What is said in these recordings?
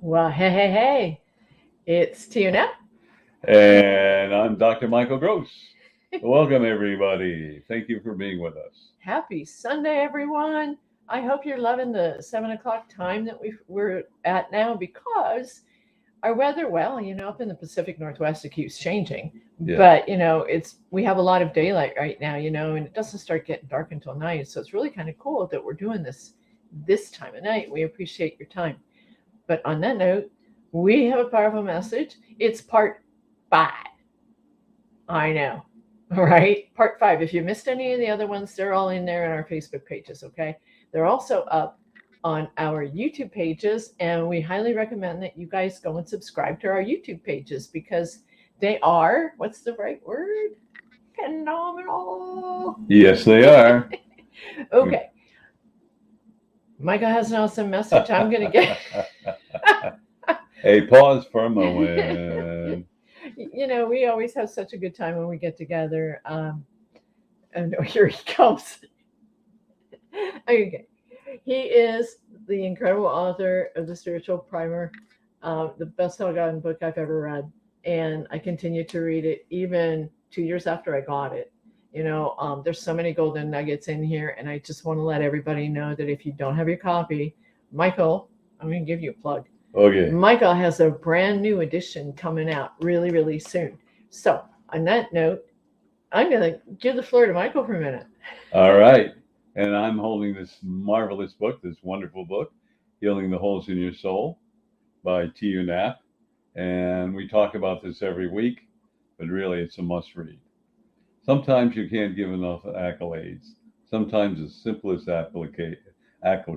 Well, hey, it's Tuna. And I'm Dr. Michael Gross. Welcome, everybody. Thank you for being with us. Happy Sunday, everyone. I hope you're loving the 7 o'clock time that we're at now because our weather, well, up in the Pacific Northwest, it keeps changing. Yeah. But, we have a lot of daylight right now, and it doesn't start getting dark until night. So it's really kind of cool that we're doing this time of night. We appreciate your time. But on that note, we have a powerful message. It's part 5. I know. All right. Part 5. If you missed any of the other ones, they're all in there in our Facebook pages. Okay. They're also up on our YouTube pages. And we highly recommend that you guys go and subscribe to our YouTube pages because they are, what's the right word? Phenomenal. Yes, they are. Okay. Michael has an awesome message. I'm going to get. Hey, pause for a moment. We always have such a good time when we get together. And here he comes. Okay. He is the incredible author of The Spiritual Primer, the best-selling book I've ever read. And I continue to read it even 2 years after I got it. There's so many golden nuggets in here. And I just want to let everybody know that if you don't have your copy, Michael, I'm going to give you a plug. Okay. Michael has a brand new edition coming out really, really soon. So on that note, I'm going to give the floor to Michael for a minute. All right. And I'm holding this marvelous book, this wonderful book, Healing the Holes in Your Soul by T.U. Knapp. And we talk about this every week, but really it's a must read. Sometimes you can't give enough accolades. Sometimes the simplest accolade that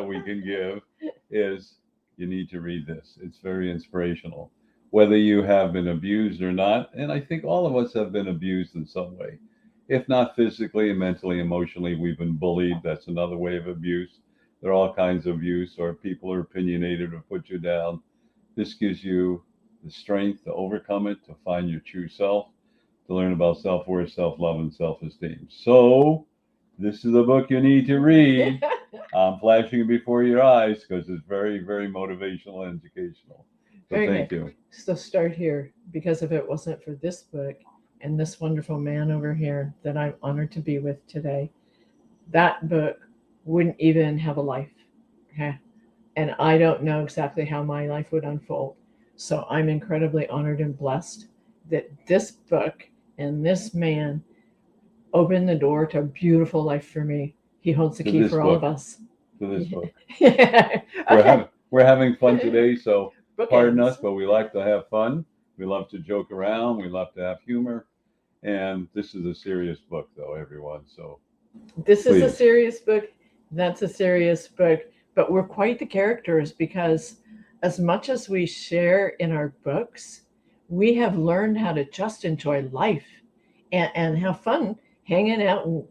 we can give is you need to read this. It's very inspirational. Whether you have been abused or not, and I think all of us have been abused in some way. If not physically, mentally, emotionally, we've been bullied. That's another way of abuse. There are all kinds of abuse, or people are opinionated or put you down. This gives you the strength to overcome it, to find your true self, to learn about self-worth, self-love, and self-esteem. So this is a book you need to read. I'm flashing it before your eyes because it's very, very motivational and educational. So thank you. So start here, because if it wasn't for this book and this wonderful man over here that I'm honored to be with today, that book wouldn't even have a life. Okay. And I don't know exactly how my life would unfold. So I'm incredibly honored and blessed that this book and this man opened the door to a beautiful life for me. He holds the key for all of us. To this book. Yeah. Okay. We're having fun today, so pardon Bookends. us, but we like to have fun. We love to joke around. We love to have humor. And this is a serious book, though, everyone. So This is a serious book. That's a serious book. But we're quite the characters because as much as we share in our books, we have learned how to just enjoy life and have fun hanging out and,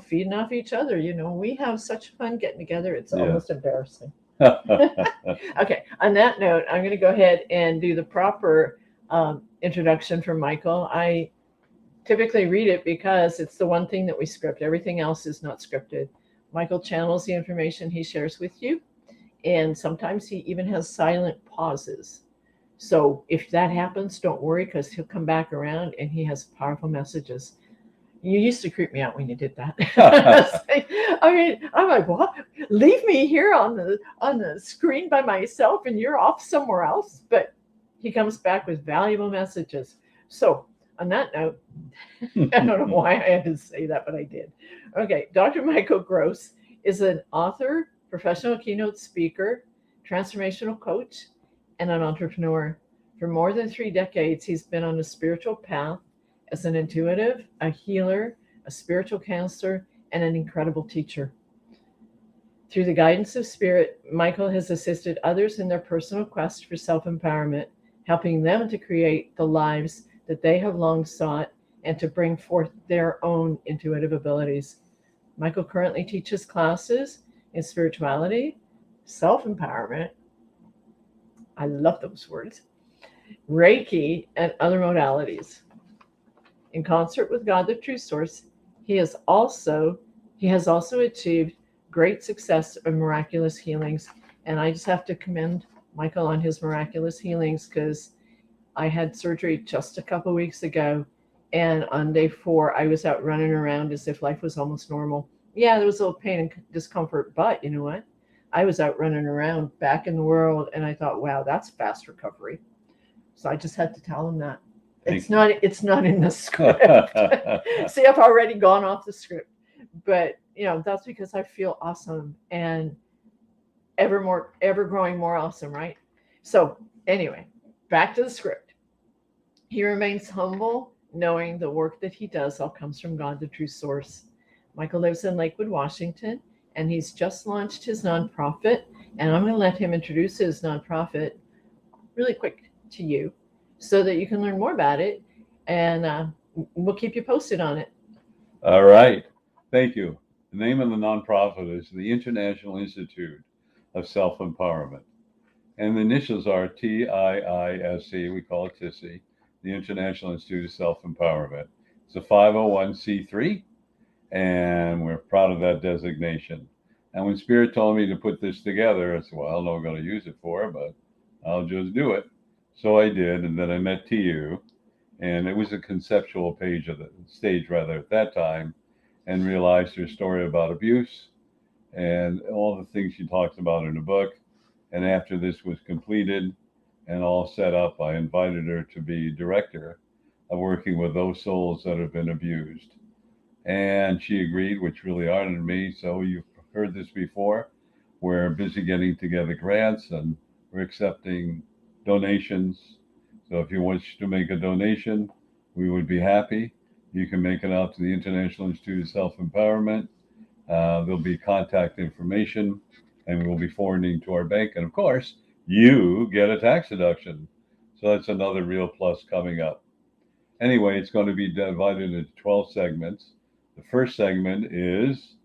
feeding off each other. We have such fun getting together. It's almost embarrassing. Okay. On that note, I'm going to go ahead and do the proper introduction for Michael. I typically read it because it's the one thing that we script. Everything else is not scripted. Michael channels the information he shares with you, and sometimes he even has silent pauses. So if that happens, don't worry, because he'll come back around and he has powerful messages. You used to creep me out when you did that. I mean, I'm like, what? Leave me here on the screen by myself, and you're off somewhere else. But he comes back with valuable messages. So on that note, I don't know why I had to say that, but I did. Okay, Dr. Michael Gross is an author, professional keynote speaker, transformational coach, and an entrepreneur. For more than 3 decades, he's been on a spiritual path as an intuitive, a healer, a spiritual counselor, and an incredible teacher. Through the guidance of spirit, Michael has assisted others in their personal quest for self-empowerment, helping them to create the lives that they have long sought and to bring forth their own intuitive abilities. Michael currently teaches classes in spirituality, self-empowerment, I love those words, Reiki, and other modalities. In concert with God, the true source, he has also achieved great success and miraculous healings And I just have to commend Michael on his miraculous healings, because I had surgery just a couple weeks ago. And on day 4, I was out running around as if life was almost normal. Yeah, there was a little pain and discomfort, but you know what? I was out running around back in the world, and I thought, wow, that's fast recovery. So I just had to tell him that. Thank It's not in the script. See, I've already gone off the script. But that's because I feel awesome and ever growing more awesome, right? So anyway, back to the script. He remains humble, knowing the work that he does all comes from God, the true source. Michael lives in Lakewood, Washington, and he's just launched his nonprofit. And I'm going to let him introduce his nonprofit really quick to you so that you can learn more about it. And we'll keep you posted on it. All right. Thank you. The name of the nonprofit is the International Institute of Self-Empowerment. And the initials are TIISC, we call it TISI, the International Institute of Self-Empowerment. It's a 501c3, and we're proud of that designation. And when Spirit told me to put this together, I said, well, I don't know what I'm going to use it for, but I'll just do it. So I did, and then I met TU, and it was a conceptual stage at that time, and realized her story about abuse and all the things she talks about in the book. And after this was completed and all set up, I invited her to be director of working with those souls that have been abused. And she agreed, which really honored me. So you've heard this before. We're busy getting together grants, and we're accepting donations. So if you wish to make a donation, we would be happy. You can make it out to the International Institute of Self-Empowerment. There'll be contact information, and we'll be forwarding to our bank. And of course, you get a tax deduction. So that's another real plus coming up. Anyway, it's going to be divided into 12 segments. The first segment is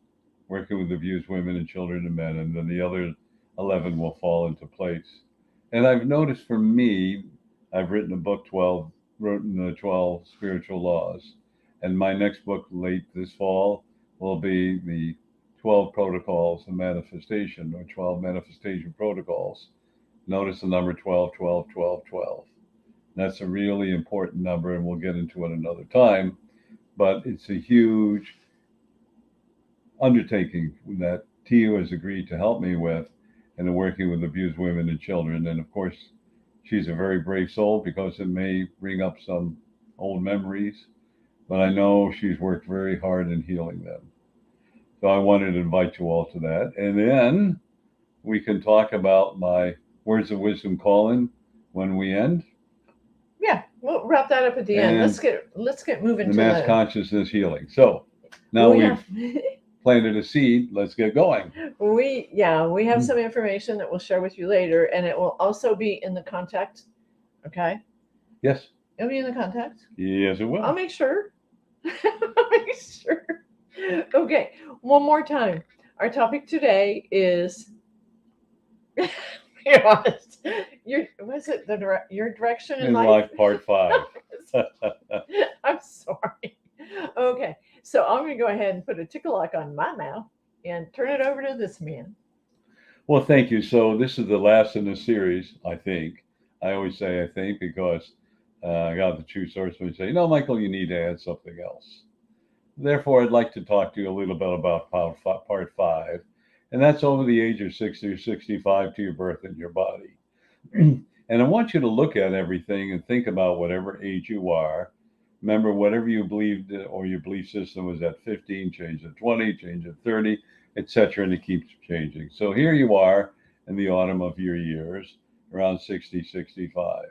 working with abused women and children and men, and then the other 11 will fall into place. And I've noticed for me, I've written a book, written the 12 spiritual laws. And my next book late this fall will be the 12 protocols of manifestation, or 12 manifestation protocols. Notice the number 12, 12, 12, 12. That's a really important number, and we'll get into it another time. But it's a huge undertaking that TU has agreed to help me with, and working with abused women and children. And of course, she's a very brave soul, because it may bring up some old memories, but I know she's worked very hard in healing them. So I wanted to invite you all to that. And then we can talk about my Words of Wisdom call-in when we end. Yeah, we'll wrap that up at the end. Let's get moving the to mass consciousness healing. So now we've planted a seed. Let's get going. We have some information that we'll share with you later, and it will also be in the contact. Okay. Yes. It'll be in the contact. Yes, it will. I'll make sure. I'll make sure. Okay. One more time. Our topic today is. Be honest. Your direction in life? Part 5. I'm sorry. Okay, so I'm going to go ahead and put a tickle lock on my mouth and turn it over to this man. Well, thank you. So this is the last in the series, I think. I always say I think, because I got the true source when say, Michael, you need to add something else. Therefore, I'd like to talk to you a little bit about part 5. And that's over the age of 60 or 65 to your birth in your body. And I want you to look at everything and think about whatever age you are. Remember, whatever you believed or your belief system was at 15, change at 20, change at 30, etc. And it keeps changing. So here you are in the autumn of your years, around 60, 65.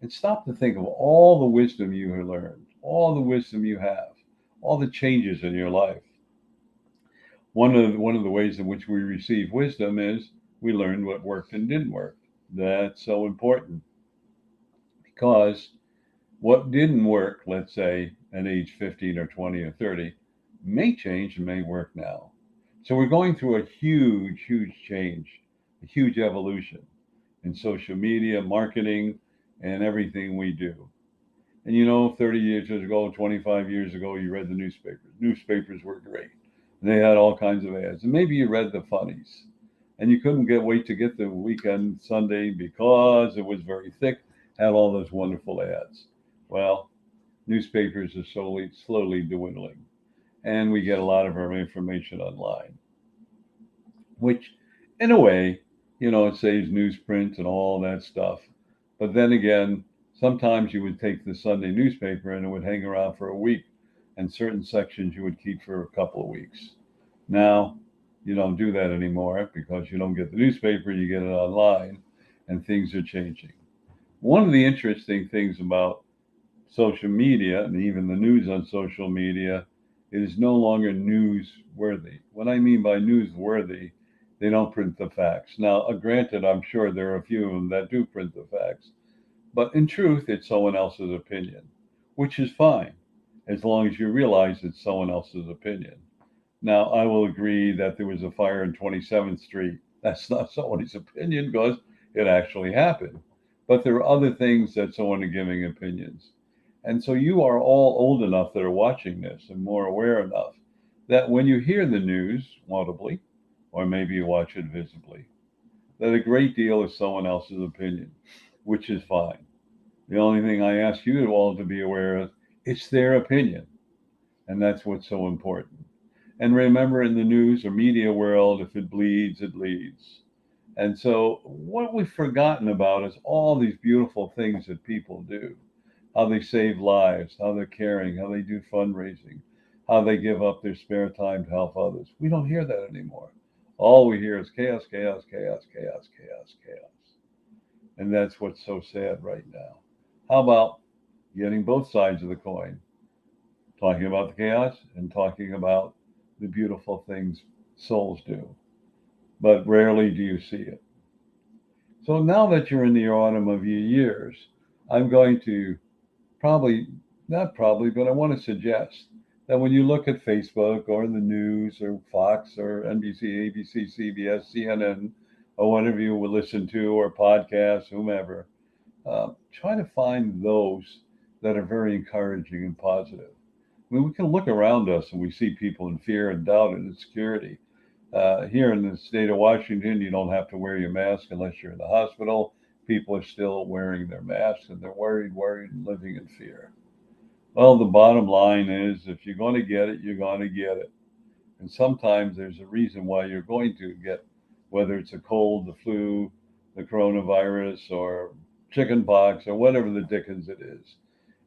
And stop to think of all the wisdom you have learned, all the wisdom you have, all the changes in your life. One of the ways in which we receive wisdom is we learn what worked and didn't work. That's so important, because what didn't work, let's say at age 15 or 20 or 30, may change and may work now. So we're going through a huge, huge change, a huge evolution in social media, marketing, and everything we do. And 30 years ago, 25 years ago, you read the newspapers. Newspapers were great. They had all kinds of ads. And maybe you read the funnies. and you couldn't wait to get the weekend Sunday because it was very thick, had all those wonderful ads. Well, newspapers are slowly dwindling, and we get a lot of our information online, which, in a way, it saves newsprint and all that stuff. But then again, sometimes you would take the Sunday newspaper and it would hang around for a week, and certain sections you would keep for a couple of weeks. Now, you don't do that anymore because you don't get the newspaper, you get it online, and things are changing. One of the interesting things about social media and even the news on social media, it is no longer newsworthy. What I mean by newsworthy, they don't print the facts. Now, granted, I'm sure there are a few of them that do print the facts, but in truth, it's someone else's opinion, which is fine as long as you realize it's someone else's opinion. Now, I will agree that there was a fire in 27th Street. That's not somebody's opinion because it actually happened. But there are other things that someone are giving opinions. And so you are all old enough that are watching this and more aware enough that when you hear the news audibly, or maybe you watch it visibly, that a great deal is someone else's opinion, which is fine. The only thing I ask you all to be aware of, it's their opinion. And that's what's so important. And remember, in the news or media world, if it bleeds, it leads. And so what we've forgotten about is all these beautiful things that people do, how they save lives, how they're caring, how they do fundraising, how they give up their spare time to help others. We don't hear that anymore. All we hear is chaos, chaos, chaos, chaos, chaos, chaos. And that's what's so sad right now. How about getting both sides of the coin? Talking about the chaos and talking about the beautiful things souls do. But rarely do you see it. So now that you're in the autumn of your years, I'm going to not probably, but I want to suggest that when you look at Facebook or the news or Fox or NBC, ABC, CBS, CNN, or whatever you will listen to, or podcasts, whomever, try to find those that are very encouraging and positive. I mean, we can look around us and we see people in fear and doubt and insecurity. Here in the state of Washington, you don't have to wear your mask unless you're in the hospital. People are still wearing their masks and they're worried, and living in fear. Well, the bottom line is if you're going to get it, you're going to get it. And sometimes there's a reason why you're going to get, whether it's a cold, the flu, the coronavirus, or chicken pox, or whatever the dickens it is.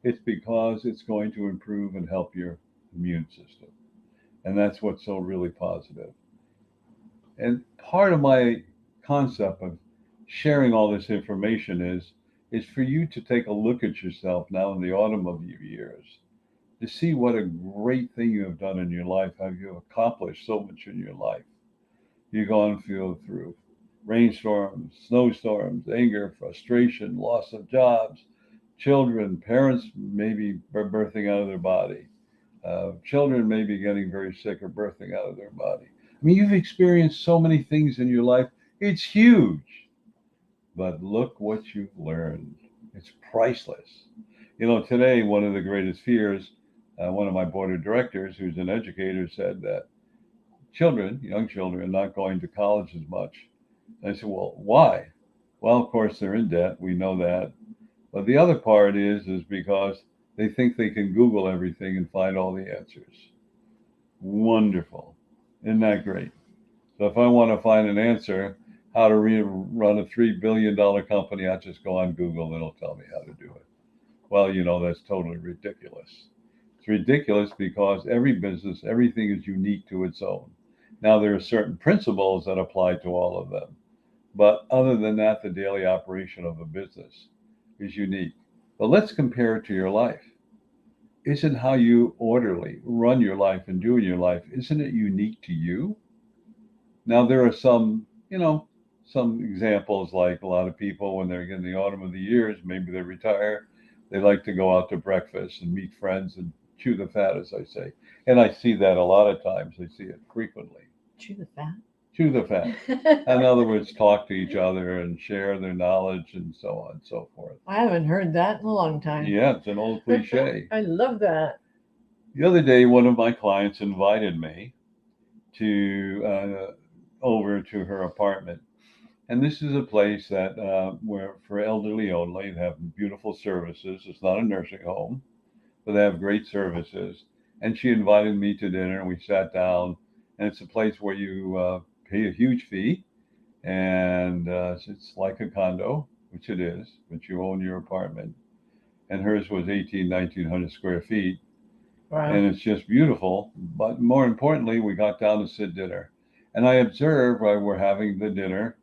It's because it's going to improve and help your immune system. And that's what's so really positive. And part of my concept of sharing all this information is for you to take a look at yourself now in the autumn of your years, to see what a great thing you have done in your life, how you have accomplished so much in your life. You've gone through rainstorms, snowstorms, anger, frustration, loss of jobs, children, parents maybe birthing out of their body, children maybe getting very sick or birthing out of their body. I mean, you've experienced so many things in your life. It's huge. But look what you've learned. It's priceless. Today, one of the greatest fears, one of my board of directors, who's an educator, said that young children, are not going to college as much. And I said, well, why? Well, of course, they're in debt. We know that. But the other part is because they think they can Google everything and find all the answers. Wonderful. Isn't that great? So if I want to find an answer, how to run a $3 billion company, I just go on Google and it'll tell me how to do it. Well, that's totally ridiculous. It's ridiculous because every business, everything is unique to its own. Now, there are certain principles that apply to all of them. But other than that, the daily operation of a business is unique. But let's compare it to your life. Isn't how you orderly run your life and do in your life, isn't it unique to you? Now, there are some examples, like a lot of people, when they're in the autumn of the years, maybe they retire, they like to go out to breakfast and meet friends and chew the fat, as I say. And I see that a lot of times. I see it frequently. Chew the fat? Chew the fat. In other words, talk to each other and share their knowledge and so on and so forth. I haven't heard that in a long time. Yeah, it's an old cliche. I love that. The other day, one of my clients invited me to over to her apartment. And this is a place that where for elderly only. They have beautiful services. It's not a nursing home, but they have great services. And she invited me to dinner, and we sat down. And it's a place where you pay a huge fee, and it's like a condo, which it is, but you own your apartment. And hers was 1900 square feet, Wow. and it's just beautiful. But more importantly, we got down to sit dinner, and I observed while we're having the dinner,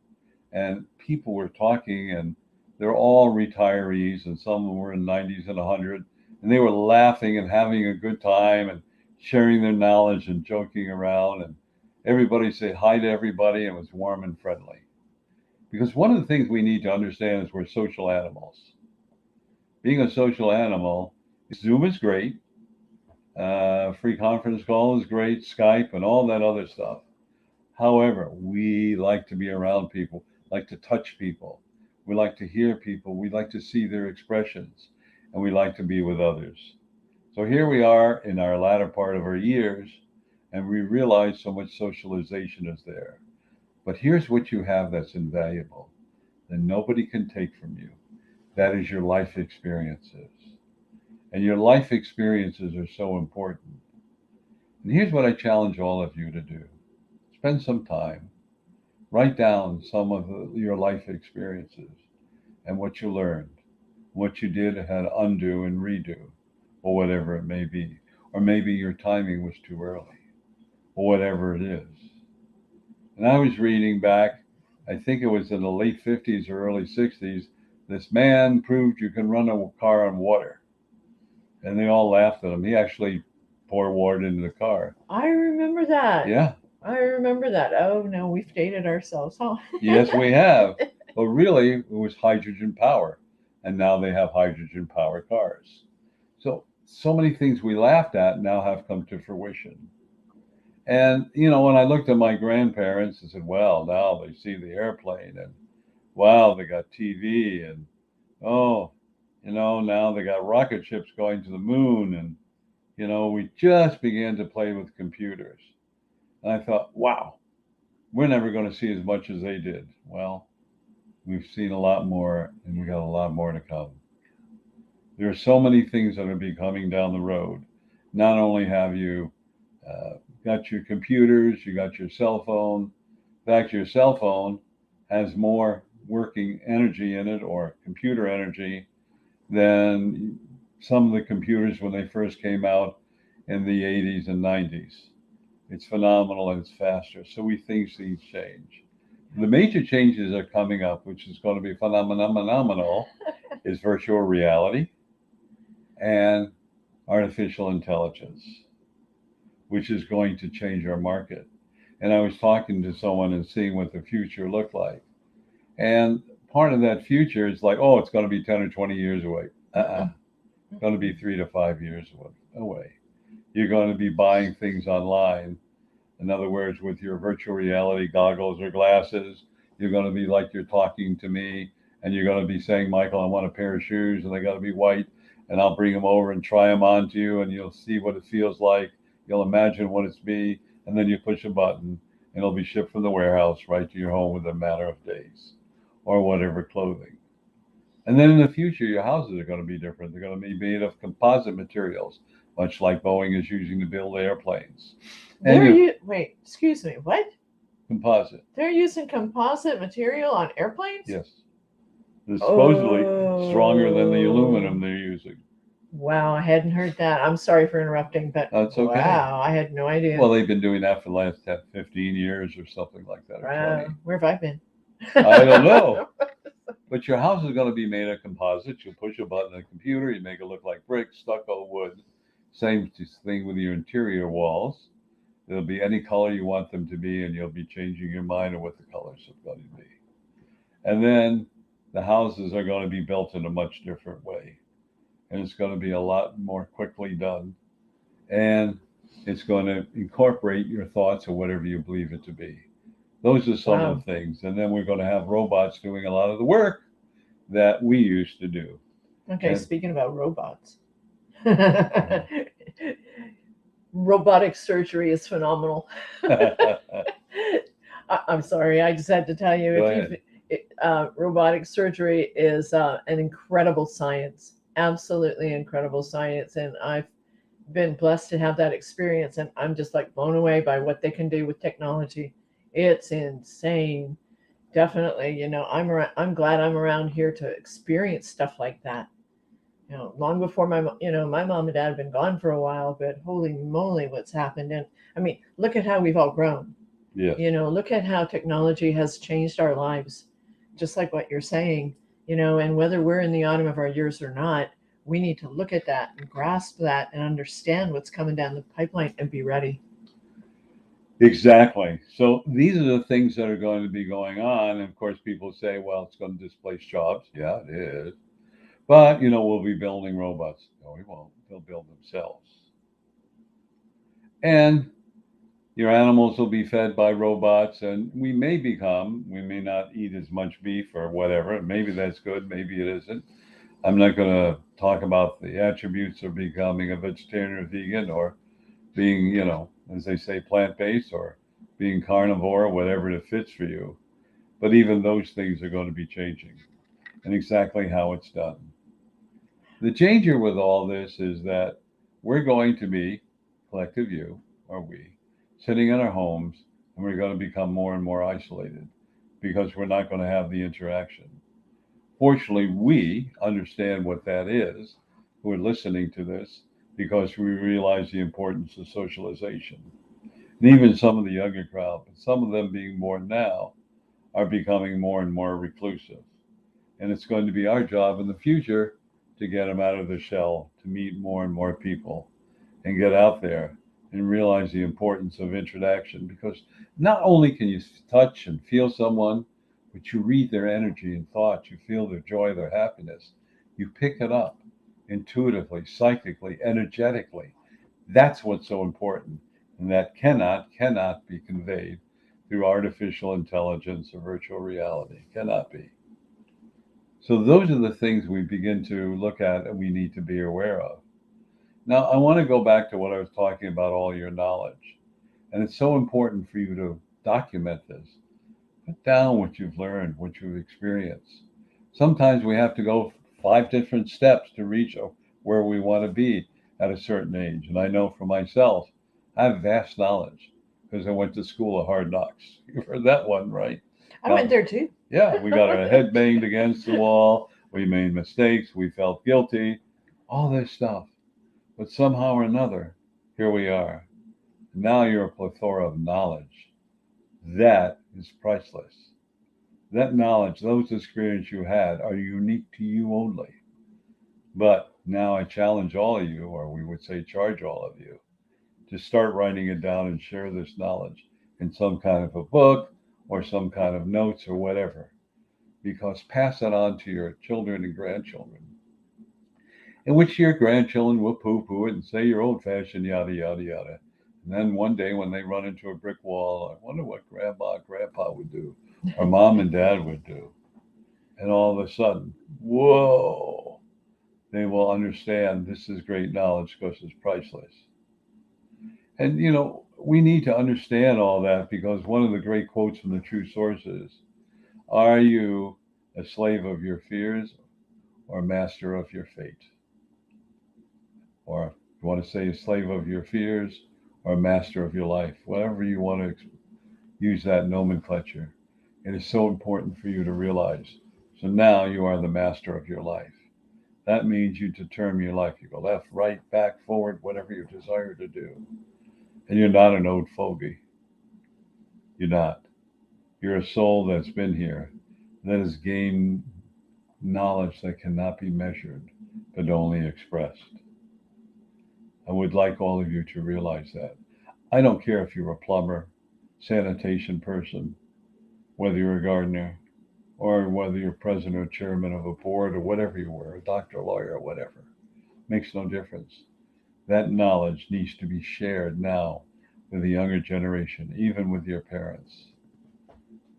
and people were talking, and they're all retirees, and some of them were in 90s and 100, and they were laughing and having a good time and sharing their knowledge and joking around, and everybody said hi to everybody, and it was warm and friendly. Because one of the things we need to understand is we're social animals. Being a social animal, Zoom is great, free conference call is great, Skype and all that other stuff. However, we like to be around people, like to touch people. We like to hear people. We like to see their expressions, and we like to be with others. So here we are in our latter part of our years, and we realize so much socialization is there. But here's what you have that's invaluable, that nobody can take from you. That is your life experiences. And your life experiences are so important. And here's what I challenge all of you to do: spend some time, write down some of your life experiences and what you learned, what you did had to undo and redo, or whatever it may be. Or maybe your timing was too early, or whatever it is. And I was reading back, I think it was in the late 50s or early 60s, this man proved you can run a car on water. And they all laughed at him. He actually poured water into the car. I remember that. Yeah, I remember that. Oh no, we've dated ourselves, huh? yes, we have. But really, it was hydrogen power. And now they have hydrogen powered cars. So many things we laughed at now have come to fruition. And, when I looked at my grandparents, I said, well, now they see the airplane, and wow, they got TV, and oh, now they got rocket ships going to the moon. And, we just began to play with computers. And I thought, wow, we're never going to see as much as they did. Well, we've seen a lot more, and we got a lot more to come. There are so many things that are be coming down the road. Not only have you got your computers, you got your cell phone. In fact, your cell phone has more working energy in it, or computer energy, than some of the computers when they first came out in the 80s and 90s. It's phenomenal, and it's faster. So we think things change. The major changes are coming up, which is going to be phenomenal, is virtual reality and artificial intelligence, which is going to change our market. And I was talking to someone and seeing what the future looked like. And part of that future is like, oh, it's going to be 10 or 20 years away. It's going to be 3 to 5 years away. You're going to be buying things online. In other words, with your virtual reality goggles or glasses, you're going to be like you're talking to me, and you're going to be saying, Michael, I want a pair of shoes, and they got to be white, and I'll bring them over and try them on to you, and you'll see what it feels like. You'll imagine what it's be, and then you push a button, and it'll be shipped from the warehouse right to your home within a matter of days, or whatever clothing. And then in the future, your houses are going to be different. They're going to be made of composite materials, much like Boeing is using to build airplanes. And Wait, excuse me, what? Composite. They're using composite material on airplanes? Yes. They're supposedly stronger than the aluminum they're using. Wow, I hadn't heard that. I'm sorry for interrupting, but That's okay. Wow, I had no idea. Well, they've been doing that for the last 15 years or something like that. Or 20. Where have I been? I don't know. But your house is going to be made of composites. You push a button on a computer, you make it look like brick, stucco, wood. Same thing with your interior walls. There'll be any color you want them to be, and you'll be changing your mind on what the colors are going to be. And then the houses are going to be built in a much different way. And it's going to be a lot more quickly done. And it's going to incorporate your thoughts or whatever you believe it to be. Those are some of the things. And then we're going to have robots doing a lot of the work that we used to do. Okay, speaking about robots. Robotic surgery is phenomenal. I'm sorry, I just had to tell you, Go if ahead. robotic surgery is an incredible science, absolutely incredible science, and I've been blessed to have that experience, and I'm just like blown away by what they can do with technology. It's insane. Definitely, I'm glad I'm around here to experience stuff like that. Long before my mom and dad have been gone for a while, but holy moly, what's happened. And I mean, look at how we've all grown. Yes. Look at how technology has changed our lives, just like what you're saying. And whether we're in the autumn of our years or not, we need to look at that and grasp that and understand what's coming down the pipeline and be ready. Exactly. So these are the things that are going to be going on. And of course, people say, well, it's going to displace jobs. Yeah, it is. But, we'll be building robots. No, we won't. They'll build themselves. And your animals will be fed by robots, and we may not eat as much beef or whatever. Maybe that's good. Maybe it isn't. I'm not going to talk about the attributes of becoming a vegetarian or vegan or being, as they say, plant based or being carnivore, whatever it fits for you. But even those things are going to be changing and exactly how it's done. The danger with all this is that we're going to be, collective you or we, sitting in our homes, and we're going to become more and more isolated because we're not going to have the interaction. Fortunately, we understand what that is who are listening to this because we realize the importance of socialization. And even some of the younger crowd, but some of them being born now, are becoming more and more reclusive. And it's going to be our job in the future to get them out of their shell, to meet more and more people and get out there and realize the importance of interaction, because not only can you touch and feel someone, but you read their energy and thoughts, you feel their joy, their happiness. You pick it up intuitively, psychically, energetically. That's what's so important. And that cannot be conveyed through artificial intelligence or virtual reality. Cannot be. So those are the things we begin to look at and we need to be aware of. Now, I want to go back to what I was talking about, all your knowledge. And it's so important for you to document this. Put down what you've learned, what you've experienced. Sometimes we have to go 5 different steps to reach where we want to be at a certain age. And I know for myself, I have vast knowledge because I went to school of hard knocks. You've heard that one, right? I went there too. Yeah, we got our head banged against the wall. We made mistakes. We felt guilty. All this stuff. But somehow or another, here we are. Now you're a plethora of knowledge. That is priceless. That knowledge, those experiences you had are unique to you only. But now I challenge all of you, or we would say charge all of you, to start writing it down and share this knowledge in some kind of a book or some kind of notes or whatever. Because pass it on to your children and grandchildren, in which your grandchildren will poo poo it and say you're old fashioned, yada, yada, yada. And then one day when they run into a brick wall, I wonder what grandma and grandpa would do, or mom and dad would do. And all of a sudden, whoa, they will understand this is great knowledge because it's priceless. And, we need to understand all that because one of the great quotes from the true source is, are you a slave of your fears or master of your fate? Or if you want to say a slave of your fears or a master of your life, whatever you want to use that nomenclature. It is so important for you to realize. So now you are the master of your life. That means you determine your life. You go left, right, back, forward, whatever you desire to do. And you're not an old fogey. You're not. You're a soul that's been here, that has gained knowledge that cannot be measured, but only expressed. I would like all of you to realize that. I don't care if you're a plumber, sanitation person, whether you're a gardener, or whether you're president or chairman of a board or whatever you were, a doctor, lawyer, or whatever. Makes no difference. That knowledge needs to be shared now with the younger generation, even with your parents,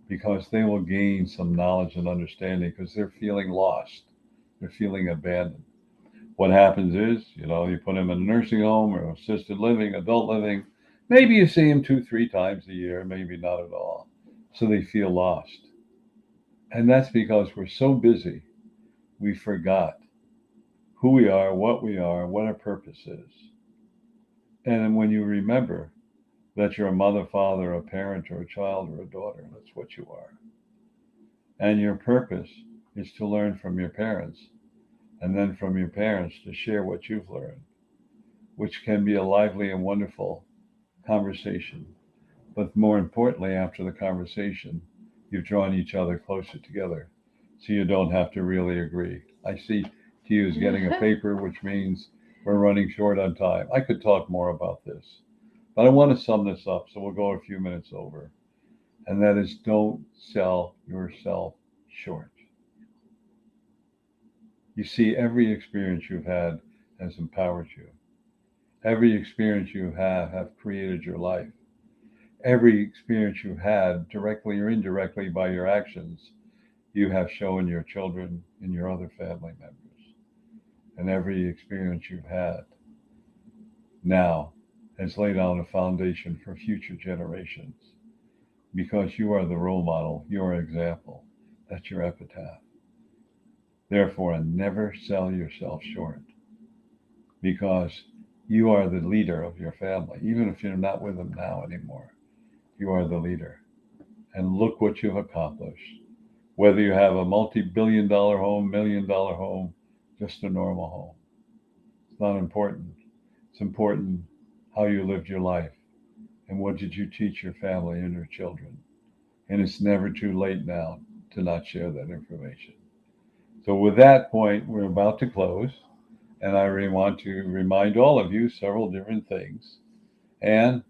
because they will gain some knowledge and understanding because they're feeling lost. They're feeling abandoned. What happens is, you put them in a nursing home or assisted living, adult living. Maybe you see them 2, 3 times a year, maybe not at all. so they feel lost. And that's because we're so busy, we forgot who we are, what our purpose is. And when you remember that you're a mother, father, a parent, or a child, or a daughter, that's what you are. And your purpose is to learn from your parents, and then from your parents to share what you've learned, which can be a lively and wonderful conversation. But more importantly, after the conversation, you've drawn each other closer together so you don't have to really agree. I see to you as getting a paper, which means we're running short on time. I could talk more about this, but I want to sum this up, so we'll go a few minutes over. And that is, don't sell yourself short. You see, every experience you've had has empowered you. Every experience you have created your life. Every experience you've had, directly or indirectly by your actions, you have shown your children and your other family members. And every experience you've had now has laid down a foundation for future generations, because you are the role model, your example, that's your epitaph. Therefore, never sell yourself short, because you are the leader of your family, even if you're not with them now anymore. You are the leader. And look what you've accomplished. Whether you have a multi-billion-dollar home, $1 million home, just a normal home. It's not important. It's important how you lived your life and what did you teach your family and your children. And it's never too late now to not share that information. So with that point, we're about to close. And I really want to remind all of you several different things. And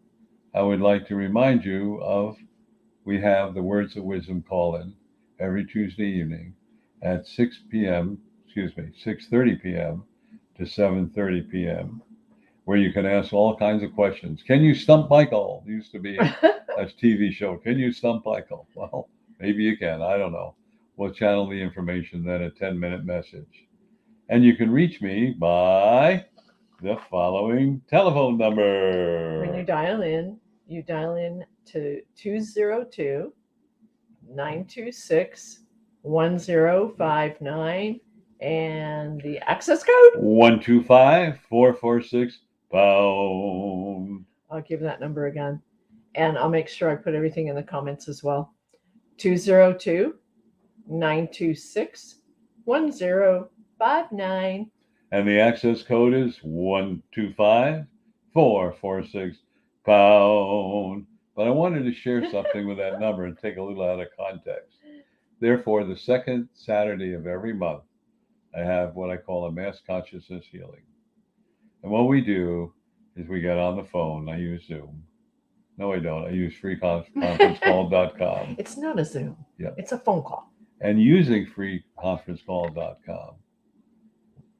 I would like to remind you of, we have the Words of Wisdom call-in every Tuesday evening at 6:30 p.m. to 7:30 p.m., where you can ask all kinds of questions. Can you stump Michael? It used to be a TV show. Can you stump Michael? Well, maybe you can. I don't know. We'll channel the information, then a 10-minute message. And you can reach me by the following telephone number. When you dial in to 202-926-1059, and the access code 125-446-pound. I'll give that number again, and I'll make sure I put everything in the comments as well. 202-926-1059. And the access code is 125-446-pound. But I wanted to share something with that number and take a little out of context. Therefore, the second Saturday of every month, I have what I call a mass consciousness healing. And what we do is we get on the phone. I use Zoom. No, I don't. I use freeconferencecall.com. It's not a Zoom. Yeah. It's a phone call. And using freeconferencecall.com,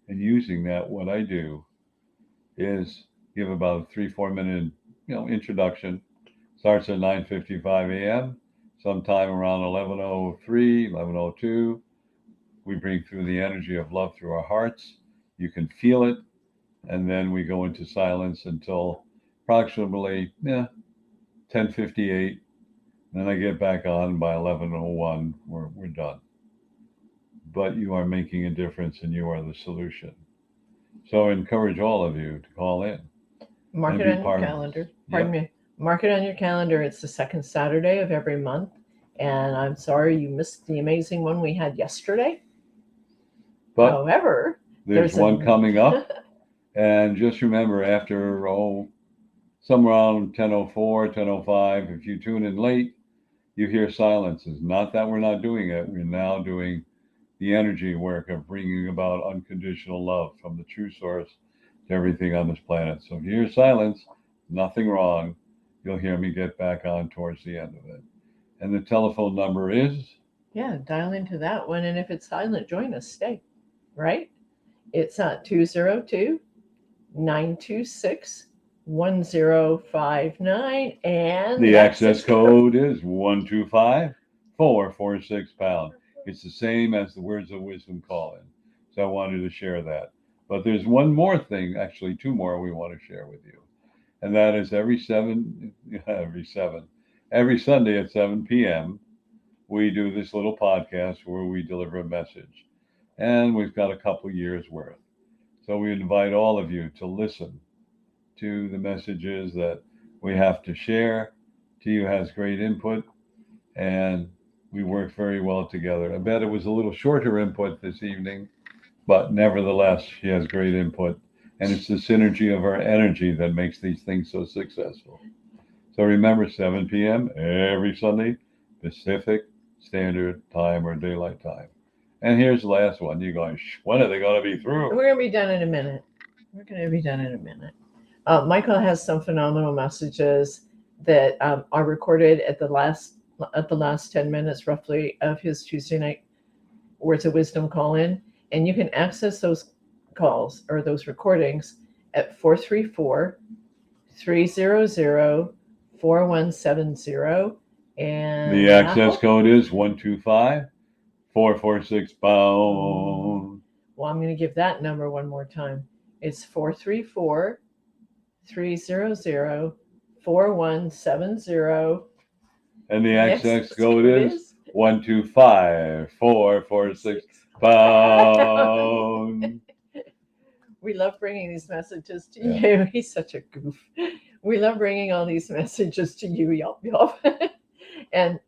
and using that, what I do is give about a 3-4 minute, introduction. Starts at 9:55 a.m. Sometime around 11:03, 11:02, we bring through the energy of love through our hearts. You can feel it, and then we go into silence until approximately 10:58. Then I get back on by 11:01. We're done. But you are making a difference, and you are the solution. So I encourage all of you to call in. Mark it on your calendar. Pardon me. Mark it on your calendar. It's the second Saturday of every month. And I'm sorry you missed the amazing one we had yesterday. But however, there's one coming up. And just remember, after somewhere around 10:04, 10:05, if you tune in late, you hear silences. Not that we're not doing it. We're now doing the energy work of bringing about unconditional love from the true source to everything on this planet. So if you hear silence, nothing wrong. You'll hear me get back on towards the end of it. And the telephone number is? Yeah, dial into that one. And if it's silent, join us. Stay. Right? It's at 202-926-1059. And the access code is 125-446-pound. It's the same as the Words of Wisdom call-in. So I wanted to share that. But there's one more thing, actually 2 more we want to share with you. And that is every seven, every Sunday at 7 p.m., we do this little podcast where we deliver a message. And we've got a couple years worth. So we invite all of you to listen to the messages that we have to share. Tia has great input, and we work very well together. I bet it was a little shorter input this evening, but nevertheless, she has great input. And it's the synergy of our energy that makes these things so successful. So remember, 7 p.m. every Sunday, Pacific Standard Time or Daylight Time. And here's the last one. You're going, when are they going to be through? We're going to be done in a minute. Michael has some phenomenal messages that are recorded at the last 10 minutes roughly of his Tuesday night Words of Wisdom call-in. And you can access those calls or those recordings at 434-300-4170. And the access code is 125-446-pound. Well, I'm going to give that number one more time. It's 434-300-4170. And the access code is 125-446-pound. We love bringing these messages to you. He's such a goof. We love bringing all these messages to you. Yup. And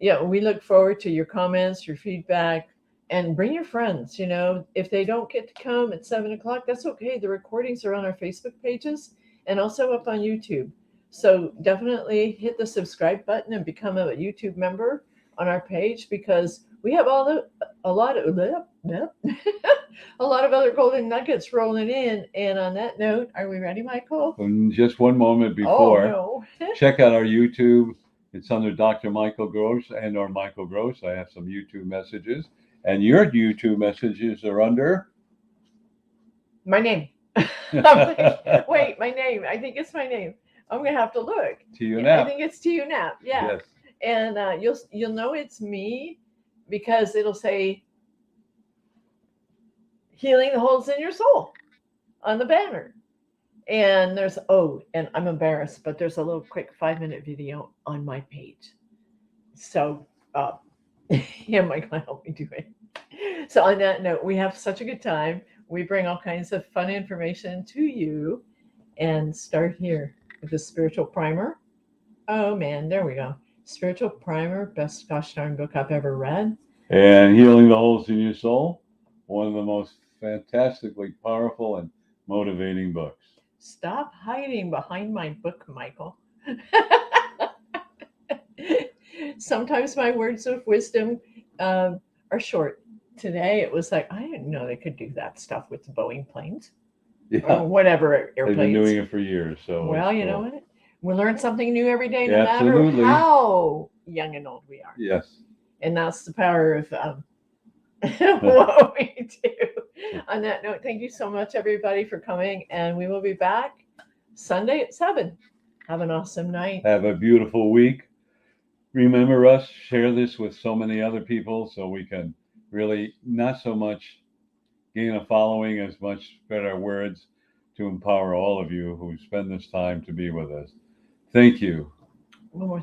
we look forward to your comments, your feedback, and bring your friends. If they don't get to come at 7:00, that's okay. The recordings are on our Facebook pages and also up on YouTube. So definitely hit the subscribe button and become a YouTube member on our page, because we have a lot of other golden nuggets rolling in. And on that note, are we ready, Michael? Just one moment before. Oh, no. Check out our YouTube. It's under Dr. Michael Gross and or Michael Gross. I have some YouTube messages. And your YouTube messages are under? My name. Wait, my name. I think it's my name. I'm going to have to look. Tia Knapp. I think it's Tia Knapp. Yeah. Yes. And you'll know it's me because it'll say Healing the Holes in Your Soul on the banner. And and I'm embarrassed, but there's a little quick 5-minute video on my page. So, Michael helped me do it. So on that note, we have such a good time. We bring all kinds of fun information to you, and start here with the Spiritual Primer. Oh man, there we go. Spiritual Primer, best gosh darn book I've ever read. And Healing the Holes in Your Soul, one of the most fantastically powerful and motivating books. Stop hiding behind my book, Michael. Sometimes my words of wisdom are short. Today it was like, I didn't know they could do that stuff with the Boeing planes. Or whatever airplanes. They've been doing it for years. So well, you know what? We learn something new every day, no Absolutely. matter how young and old we are. Yes. And that's the power of what we do. On that note, thank you so much, everybody, for coming. And we will be back Sunday at 7. Have an awesome night. Have a beautiful week. Remember us, share this with so many other people so we can really not so much gain a following as much spread our words to empower all of you who spend this time to be with us. Thank you. One more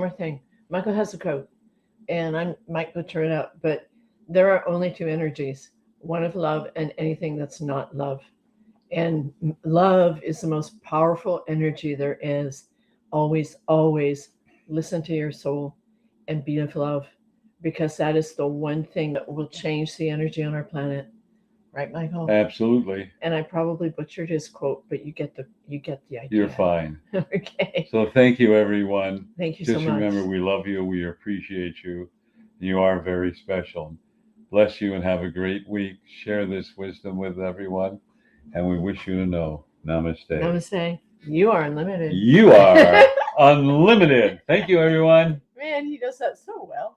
thing. Michael has a quote, and I might butcher it up, but there are only two energies, one of love and anything that's not love. And love is the most powerful energy there is. Always, always listen to your soul and be of love, because that is the one thing that will change the energy on our planet. Right, Michael? Absolutely. And I probably butchered his quote, but you get the idea. You're fine. Okay. So thank you, everyone. Thank you so much. Just remember, we love you. We appreciate you. You are very special. Bless you and have a great week. Share this wisdom with everyone. And we wish you to know. Namaste. Namaste. You are unlimited. You are unlimited. Thank you, everyone. Man, he does that so well.